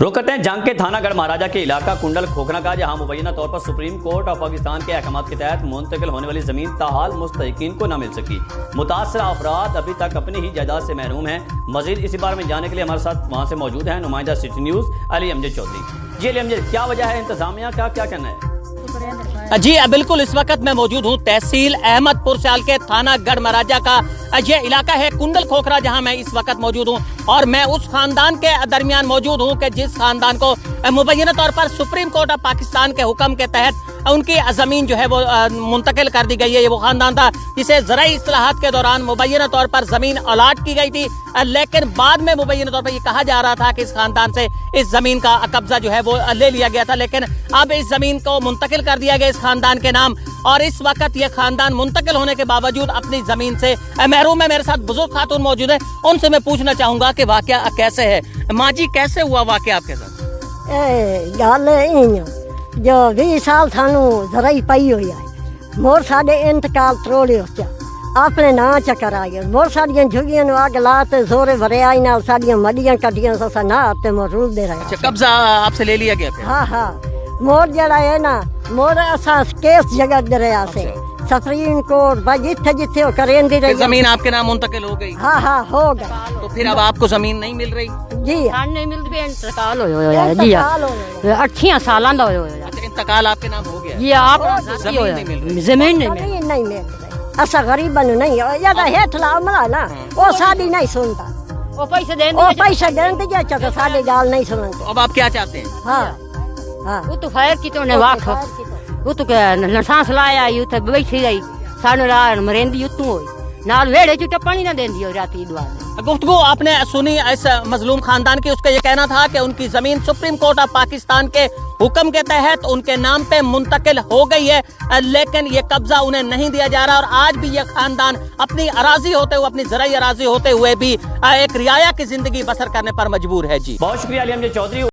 रुकते हैं जंग के थाना गढ़ महाराजा के इलाका कुंडल खोखरा का, जहां मुबैना तौर पर सुप्रीम कोर्ट और पाकिस्तान के अहकामात के तहत मुंतकिल होने वाली जमीन ताहाल मुस्तहिकीन को न मिल सकी। मुतासरा अफराद अभी तक अपनी ही जायदाद से महरूम हैं। मजीद इसी बारे में जानने के लिए हमारे साथ वहां से मौजूद हैं नुमाइंदा सिटी न्यूज अली अमजद चौधरी। जी अली अमजद, क्या वजह है, इंतजामिया का क्या कहना है? जी बिल्कुल, इस वक्त मैं मौजूद हूँ तहसील अहमदपुर सियाल के थाना गढ़ महाराजा का ये इलाका है कुंडल खोखरा, जहां मैं इस वक्त मौजूद हूँ। और मैं उस खानदान के दरमियान मौजूद हूँ कि जिस खानदान को मुबैना तौर पर सुप्रीम कोर्ट ऑफ पाकिस्तान के हुक्म के तहत उनकी जमीन जो है वो मुंतकिल कर दी गई है। ये वो खानदान था जिसे ज़राई इस्लाहात के दौरान मुबैना तौर पर जमीन अलाट की गई थी, लेकिन बाद में मुबैना तौर पर ये कहा जा रहा था कि इस खानदान से इस जमीन का कब्जा जो है वो ले लिया गया था, लेकिन अब इस जमीन को मुंतकिल कर दिया गया इस खानदान के नाम। और इस वक्त ये खानदान मुंतकिल होने के बावजूद अपनी जमीन से महरूम है। मेरे साथ बुजुर्ग खातून मौजूद है, उनसे मैं पूछना चाहूंगा कि वाकया कैसे है। माँ जी, कैसे हुआ वाकया आपके साथ? गल जो 20 साल सानू ज़राई पई हुई है, मोर साडे इंतकाल त्रोड़े अपने ना चक्कर आ गए। मोर साडियां झुगियां नु आग लाते जोरे भरे आई नाल साडियां मडियां कटियां ससा ना आते मोर रूल दे रहे। अच्छा, कब्जा आपसे ले लिया गया फिर? हाँ हाँ, मोर जड़ा है ना, मोर असा केस जगह दे रहा से सुप्रीम कोर्ट भाई जिथे जिथे हो करेंदी रही। जमीन आपके नाम मुंतकिल हो गई? हाँ हाँ, हो गई। तो फिर अब आपको जमीन नहीं मिल रही? जी नहीं मिलती, इंतकाल होया जी, 8 साल दा होया। अच्छा, इंतकाल आपके नाम हो गया? जी आप जमीन नहीं मिल रही? जमीन नहीं मिल जमीन नहीं मिल रही। असा गरीबन नहीं ज्यादा हेठला अमला ना वो साडी नहीं सुनता, वो पैसे देन वो पैसा देते जा तो साडी गाल नहीं सुनते। तो अब आप क्या चाहते हैं? हाँ हाँ, वो तो खैर की तो ने वाख वो तो सांस लाया उथे बैठी रही सानू रात मरेंदी उतू होई नाल वेड़े च टप्पणी ना देंदी राती दुआ। गुफ्तगू आपने सुनी इस मजलूम खानदान की। उसका ये कहना था कि उनकी जमीन सुप्रीम कोर्ट ऑफ पाकिस्तान के हुक्म के तहत उनके नाम पे मुंतकिल हो गई है, लेकिन ये कब्जा उन्हें नहीं दिया जा रहा। और आज भी ये खानदान अपनी अराजी होते हुए, अपनी ज़राई अराजी होते हुए भी एक रियाया की जिंदगी बसर करने पर मजबूर है। जी बहुत शुक्रिया अली अमजद चौधरी।